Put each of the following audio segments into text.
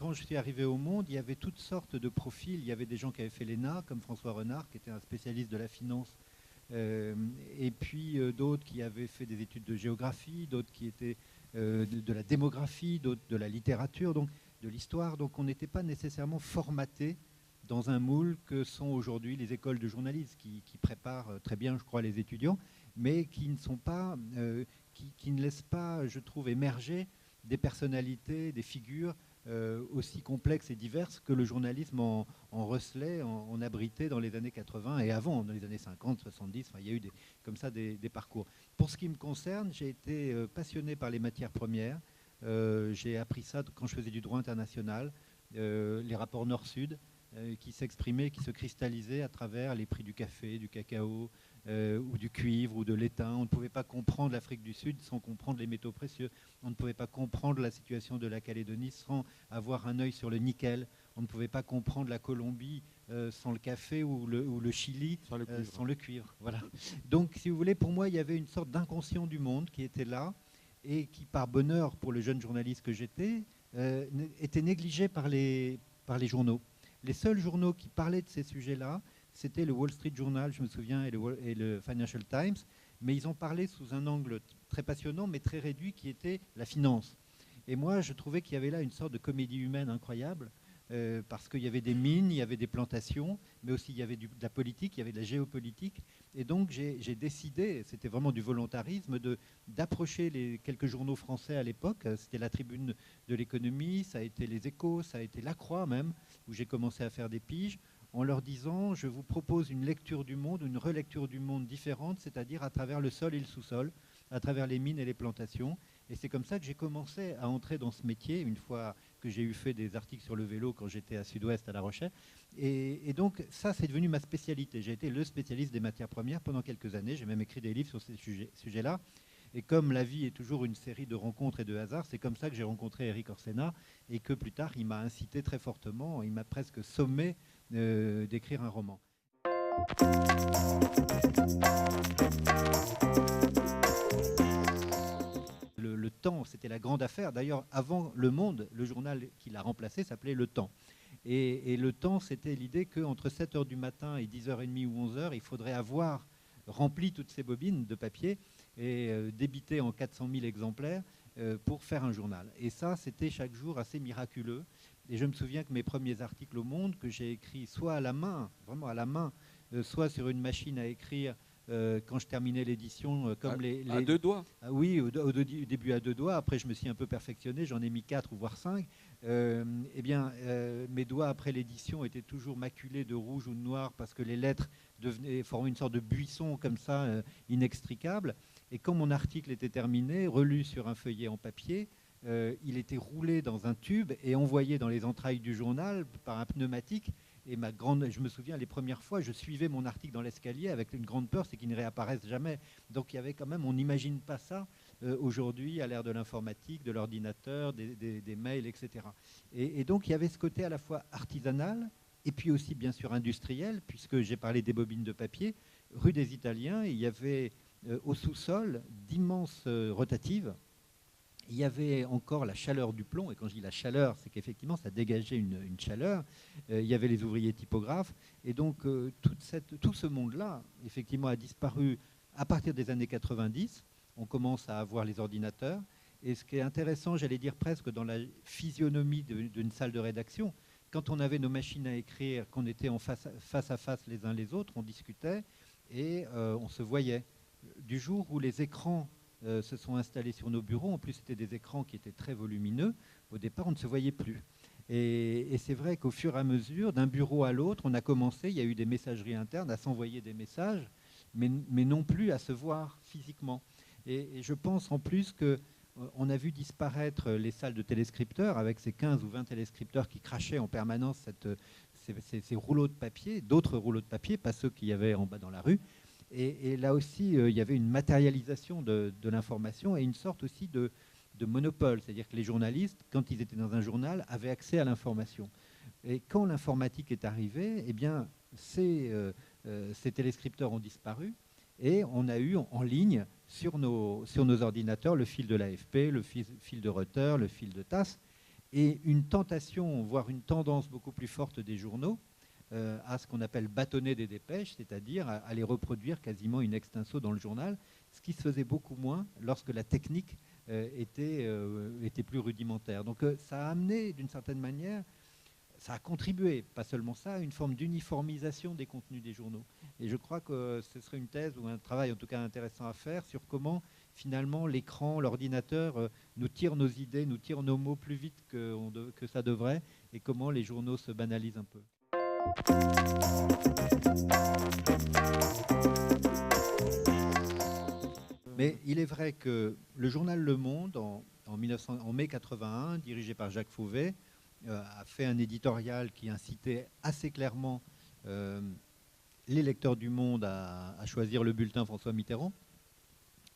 quand je suis arrivé au Monde, il y avait toutes sortes de profils. Il y avait des gens qui avaient fait l'ENA, comme François Renard, qui était un spécialiste de la finance, euh, et puis d'autres qui avaient fait des études de géographie, d'autres qui étaient de la démographie, d'autres de la littérature, donc de l'histoire. Donc on n'était pas nécessairement formaté dans un moule que sont aujourd'hui les écoles de journalisme qui préparent très bien, je crois, les étudiants, mais qui ne sont pas, qui ne laissent pas, je trouve, émerger des personnalités, des figures aussi complexes et diverses que le journalisme en recelait, en abritait dans les années 80 et avant, dans les années 50, 70. Enfin, il y a eu comme ça des parcours. Pour ce qui me concerne, j'ai été passionné par les matières premières. J'ai appris ça quand je faisais du droit international, les rapports Nord-Sud, qui s'exprimaient, qui se cristallisaient à travers les prix du café, du cacao, ou du cuivre ou de l'étain. On ne pouvait pas comprendre l'Afrique du Sud sans comprendre les métaux précieux. On ne pouvait pas comprendre la situation de la Calédonie sans avoir un œil sur le nickel. On ne pouvait pas comprendre la Colombie sans le café ou le Chili sans le cuivre. Voilà. Donc, si vous voulez, pour moi, il y avait une sorte d'inconscient du monde qui était là et qui, par bonheur pour le jeune journaliste que j'étais, était négligé par les journaux. Les seuls journaux qui parlaient de ces sujets-là, c'était le Wall Street Journal, je me souviens, et le Financial Times, mais ils ont parlé sous un angle très passionnant, mais très réduit, qui était la finance. Et moi, je trouvais qu'il y avait là une sorte de comédie humaine incroyable, parce qu'il y avait des mines, il y avait des plantations, mais aussi il y avait de la politique, il y avait de la géopolitique. Et donc j'ai décidé, c'était vraiment du volontarisme, d'approcher les quelques journaux français à l'époque. C'était la Tribune de l'économie, ça a été les Échos, ça a été La Croix même, où j'ai commencé à faire des piges, en leur disant, je vous propose une lecture du monde, une relecture du monde différente, c'est-à-dire à travers le sol et le sous-sol, à travers les mines et les plantations. Et c'est comme ça que j'ai commencé à entrer dans ce métier, une fois que j'ai eu fait des articles sur le vélo quand j'étais à Sud-Ouest, à La Rochelle. Et donc ça, c'est devenu ma spécialité. J'ai été le spécialiste des matières premières pendant quelques années. J'ai même écrit des livres sur ces sujets-là. Et comme la vie est toujours une série de rencontres et de hasards, c'est comme ça que j'ai rencontré Eric Orsena et que plus tard, il m'a incité très fortement, il m'a presque sommé d'écrire un roman. Le Temps, c'était la grande affaire. D'ailleurs, avant Le Monde, le journal qui l'a remplacé s'appelait Le Temps. Et Le Temps, c'était l'idée qu'entre 7h du matin et 10h30 ou 11h, il faudrait avoir rempli toutes ces bobines de papier et débité en 400 000 exemplaires pour faire un journal. Et ça, c'était chaque jour assez miraculeux. Et je me souviens que mes premiers articles au Monde, que j'ai écrits soit à la main, vraiment à la main, soit sur une machine à écrire quand je terminais l'édition, comme à deux doigts. Ah oui, au début à deux doigts. Après, je me suis un peu perfectionné, j'en ai mis 4 ou voire 5. Eh bien, mes doigts après l'édition étaient toujours maculés de rouge ou de noir parce que les lettres formaient une sorte de buisson comme ça, inextricable. Et quand mon article était terminé, relu sur un feuillet en papier, il était roulé dans un tube et envoyé dans les entrailles du journal par un pneumatique. Et je me souviens, les premières fois, je suivais mon article dans l'escalier avec une grande peur, c'est qu'il ne réapparaisse jamais. Donc il y avait quand même, on n'imagine pas ça aujourd'hui à l'ère de l'informatique, de l'ordinateur, des mails, etc. Et donc il y avait ce côté à la fois artisanal et puis aussi bien sûr industriel, puisque j'ai parlé des bobines de papier. Rue des Italiens, il y avait au sous-sol d'immenses rotatives. Il y avait encore la chaleur du plomb, et quand je dis la chaleur, c'est qu'effectivement ça dégageait une chaleur. Il y avait les ouvriers typographes, et donc tout ce monde-là, effectivement, a disparu à partir des années 90. On commence à avoir les ordinateurs, et ce qui est intéressant, j'allais dire presque dans la physionomie d'une salle de rédaction, quand on avait nos machines à écrire, qu'on était face à face les uns les autres, on discutait et on se voyait. Du jour où les écrans se sont installés sur nos bureaux. En plus, c'était des écrans qui étaient très volumineux. Au départ, on ne se voyait plus. Et c'est vrai qu'au fur et à mesure, d'un bureau à l'autre, on a commencé, il y a eu des messageries internes, à s'envoyer des messages, mais non plus à se voir physiquement. Et je pense en plus qu'on a vu disparaître les salles de téléscripteurs, avec ces 15 ou 20 téléscripteurs qui crachaient en permanence ces rouleaux de papier, d'autres rouleaux de papier, pas ceux qu'il y avait en bas dans la rue. Et là aussi, il y avait une matérialisation de l'information et une sorte aussi de monopole. C'est-à-dire que les journalistes, quand ils étaient dans un journal, avaient accès à l'information. Et quand l'informatique est arrivée, eh bien, ces téléscripteurs ont disparu et on a eu en ligne sur nos ordinateurs le fil de l'AFP, le fil de Reuters, le fil de TASS. et une tentation, voire une tendance beaucoup plus forte des journaux à ce qu'on appelle bâtonner des dépêches, c'est-à-dire à les reproduire quasiment in extenso dans le journal, ce qui se faisait beaucoup moins lorsque la technique était plus rudimentaire. Donc ça a amené d'une certaine manière, ça a contribué, pas seulement ça, à une forme d'uniformisation des contenus des journaux. Et je crois que ce serait une thèse ou un travail en tout cas intéressant à faire sur comment finalement l'écran, l'ordinateur nous tire nos idées, nous tire nos mots plus vite que ça devrait, et comment les journaux se banalisent un peu. Mais il est vrai que le journal Le Monde, en mai 81, dirigé par Jacques Fauvet, a fait un éditorial qui incitait assez clairement les lecteurs du Monde à choisir le bulletin François Mitterrand.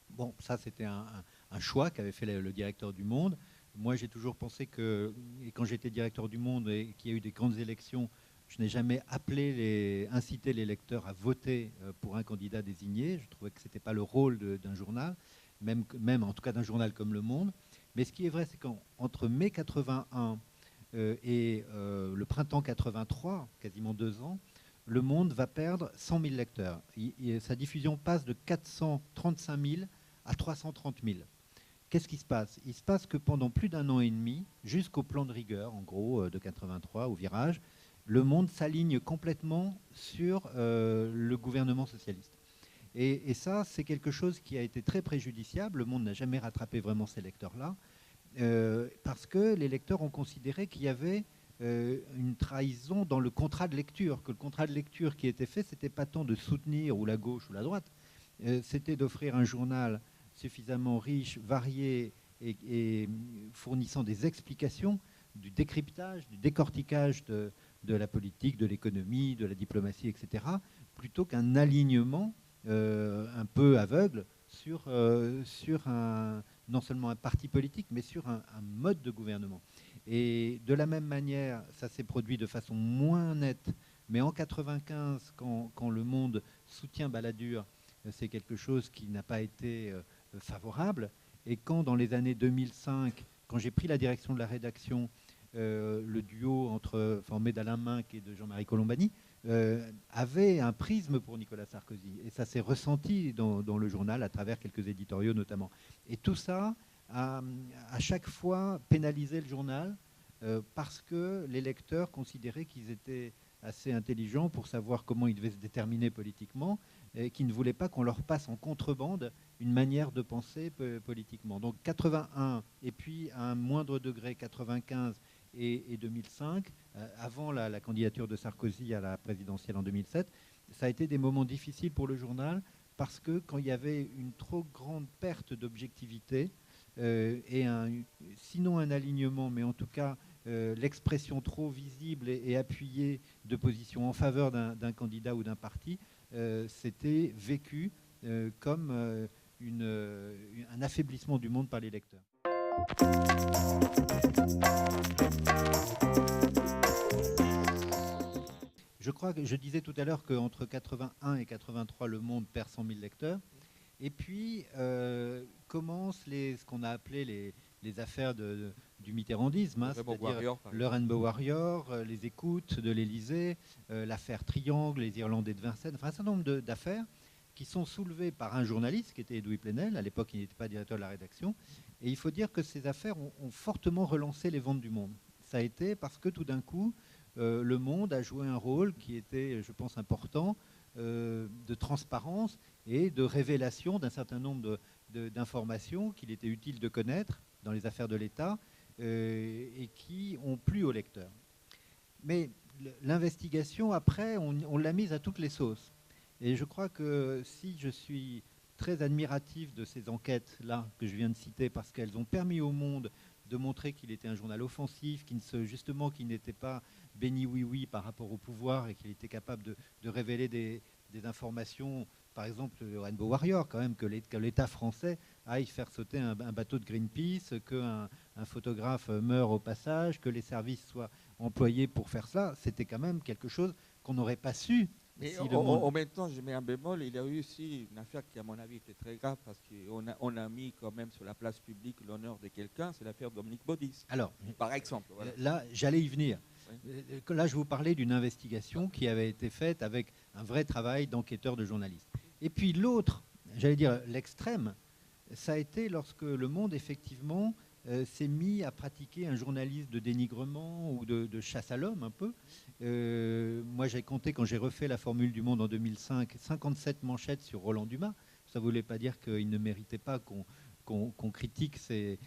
Bon, ça c'était un choix qu'avait fait le directeur du Monde. Moi j'ai toujours pensé que, et quand j'étais directeur du Monde et qu'il y a eu des grandes élections, je n'ai jamais incité les lecteurs à voter pour un candidat désigné. Je trouvais que ce n'était pas le rôle d'un journal, même en tout cas d'un journal comme Le Monde. Mais ce qui est vrai, c'est qu'entre mai 81 et le printemps 83, quasiment 2 ans, Le Monde va perdre 100 000 lecteurs. Sa diffusion passe de 435 000 à 330 000. Qu'est-ce qui se passe? Il se passe que pendant plus d'1 an et demi, jusqu'au plan de rigueur, en gros, de 83, au virage, Le Monde s'aligne complètement sur le gouvernement socialiste. Et ça, c'est quelque chose qui a été très préjudiciable. Le Monde n'a jamais rattrapé vraiment ces lecteurs-là, parce que les lecteurs ont considéré qu'il y avait une trahison dans le contrat de lecture, que le contrat de lecture qui était fait, c'était pas tant de soutenir ou la gauche ou la droite, c'était d'offrir un journal suffisamment riche, varié et fournissant des explications, du décryptage, du décortiquage de la politique, de l'économie, de la diplomatie, etc., plutôt qu'un alignement un peu aveugle sur non seulement un parti politique, mais sur un mode de gouvernement. Et de la même manière, ça s'est produit de façon moins nette, mais en 95, quand Le Monde soutient Balladur, c'est quelque chose qui n'a pas été favorable. Et quand, dans les années 2005, quand j'ai pris la direction de la rédaction, le duo formé d'Alain Minc et de Jean-Marie Colombani avait un prisme pour Nicolas Sarkozy. Et ça s'est ressenti dans le journal à travers quelques éditoriaux notamment. Et tout ça a à chaque fois pénalisé le journal parce que les lecteurs considéraient qu'ils étaient assez intelligents pour savoir comment ils devaient se déterminer politiquement et qui ne voulaient pas qu'on leur passe en contrebande une manière de penser politiquement. Donc 81 et puis à un moindre degré 95 et 2005, avant la candidature de Sarkozy à la présidentielle en 2007, ça a été des moments difficiles pour le journal parce que quand il y avait une trop grande perte d'objectivité et sinon un alignement, mais en tout cas l'expression trop visible et appuyée de positions en faveur d'un candidat ou d'un parti, c'était vécu comme un affaiblissement du Monde par les lecteurs. Je crois que je disais tout à l'heure qu'entre 81 et 83, Le Monde perd 100 000 lecteurs. Et puis commencent ce qu'on a appelé les affaires du mitterrandisme, hein, c'est-à-dire le Rainbow Warrior, les écoutes de l'Élysée, l'affaire Triangle, les Irlandais de Vincennes, enfin un certain nombre d'affaires qui sont soulevées par un journaliste qui était Edoui Plenel. À l'époque, il n'était pas directeur de la rédaction. Et il faut dire que ces affaires ont fortement relancé les ventes du Monde. Ça a été parce que tout d'un coup, Le Monde a joué un rôle qui était, je pense, important, de transparence et de révélation d'un certain nombre d'informations qu'il était utile de connaître dans les affaires de l'État et qui ont plu aux lecteurs. Mais l'investigation, après, on l'a mise à toutes les sauces. Et je crois que si je suis très admiratif de ces enquêtes-là que je viens de citer, parce qu'elles ont permis au Monde de montrer qu'il était un journal offensif, justement qu'il n'était pas béni oui-oui par rapport au pouvoir et qu'il était capable de révéler des informations, par exemple le Rainbow Warrior, quand même, que l'État français aille faire sauter un bateau de Greenpeace, qu'un photographe meure au passage, que les services soient employés pour faire cela. C'était quand même quelque chose qu'on n'aurait pas su Mais Si le monde... en même temps, je mets un bémol, il y a eu aussi une affaire qui, à mon avis, était très grave parce qu'on a mis quand même sur la place publique l'honneur de quelqu'un, c'est l'affaire Dominique Baudis, Alors, par exemple. Voilà. là, j'allais y venir. Oui. Là, je vous parlais d'une investigation qui avait été faite avec un vrai travail d'enquêteur, de journaliste. Et puis l'autre, j'allais dire l'extrême, ça a été lorsque le Monde, effectivement, s'est mis à pratiquer un journalisme de dénigrement ou de chasse à l'homme, un peu. Moi, j'ai compté, quand j'ai refait la formule du Monde en 2005, 57 manchettes sur Roland Dumas. Ça ne voulait pas dire qu'il ne méritait pas qu'on critique ses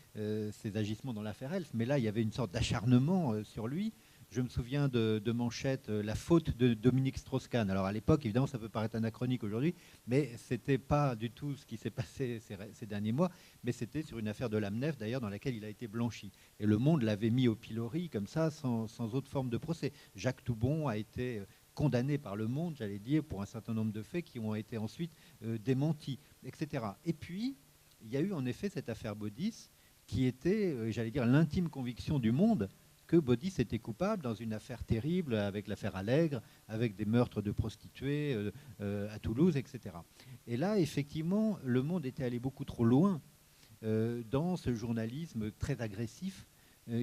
agissements dans l'affaire Elf, mais là, il y avait une sorte d'acharnement sur lui. Je me souviens de manchettes, la faute de Dominique Strauss-Kahn. Alors à l'époque, évidemment, ça peut paraître anachronique aujourd'hui, mais ce n'était pas du tout ce qui s'est passé ces derniers mois, mais c'était sur une affaire de l'AMNEF, d'ailleurs, dans laquelle il a été blanchi. Et Le Monde l'avait mis au pilori, comme ça, sans autre forme de procès. Jacques Toubon a été condamné par Le Monde, j'allais dire, pour un certain nombre de faits qui ont été ensuite démentis, etc. Et puis, il y a eu en effet cette affaire Baudis, qui était, j'allais dire, l'intime conviction du Monde que Baudis était coupable dans une affaire terrible avec l'affaire Allègre, avec des meurtres de prostituées à Toulouse, etc. Et là, effectivement, Le Monde était allé beaucoup trop loin dans ce journalisme très agressif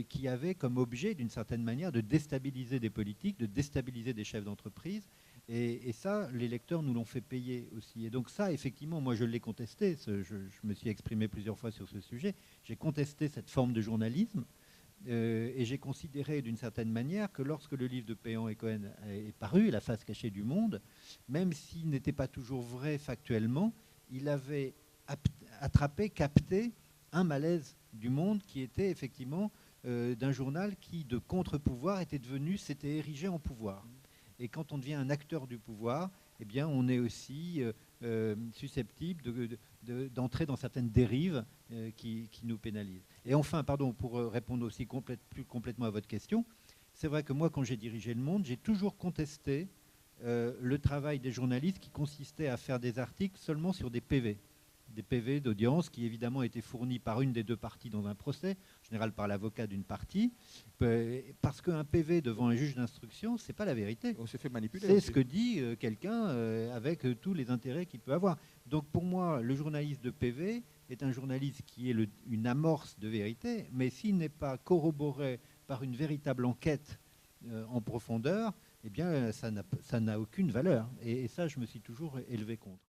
qui avait comme objet, d'une certaine manière, de déstabiliser des politiques, de déstabiliser des chefs d'entreprise. Et ça, les lecteurs nous l'ont fait payer aussi. Et donc ça, effectivement, moi, je l'ai contesté. Je me suis exprimé plusieurs fois sur ce sujet. J'ai contesté cette forme de journalisme. Et j'ai considéré d'une certaine manière que lorsque le livre de Péan et Cohen est paru, La face cachée du monde, même s'il n'était pas toujours vrai factuellement, il avait attrapé, capté un malaise du monde qui était effectivement d'un journal qui, de contre-pouvoir, s'était érigé en pouvoir. Et quand on devient un acteur du pouvoir, eh bien, on est aussi susceptible d'entrer dans certaines dérives qui nous pénalisent. Et enfin, pardon, pour répondre aussi plus complètement à votre question, c'est vrai que moi, quand j'ai dirigé Le Monde, j'ai toujours contesté le travail des journalistes qui consistait à faire des articles seulement sur des PV d'audience qui évidemment étaient fournis par une des deux parties dans un procès, en général par l'avocat d'une partie, parce qu'un PV devant un juge d'instruction, c'est pas la vérité. On s'est fait manipuler. C'est ce que dit quelqu'un avec tous les intérêts qu'il peut avoir. Donc pour moi, le journaliste de PV est un journaliste qui est une amorce de vérité, mais s'il n'est pas corroboré par une véritable enquête en profondeur, eh bien ça n'a aucune valeur. Et ça, je me suis toujours élevé contre.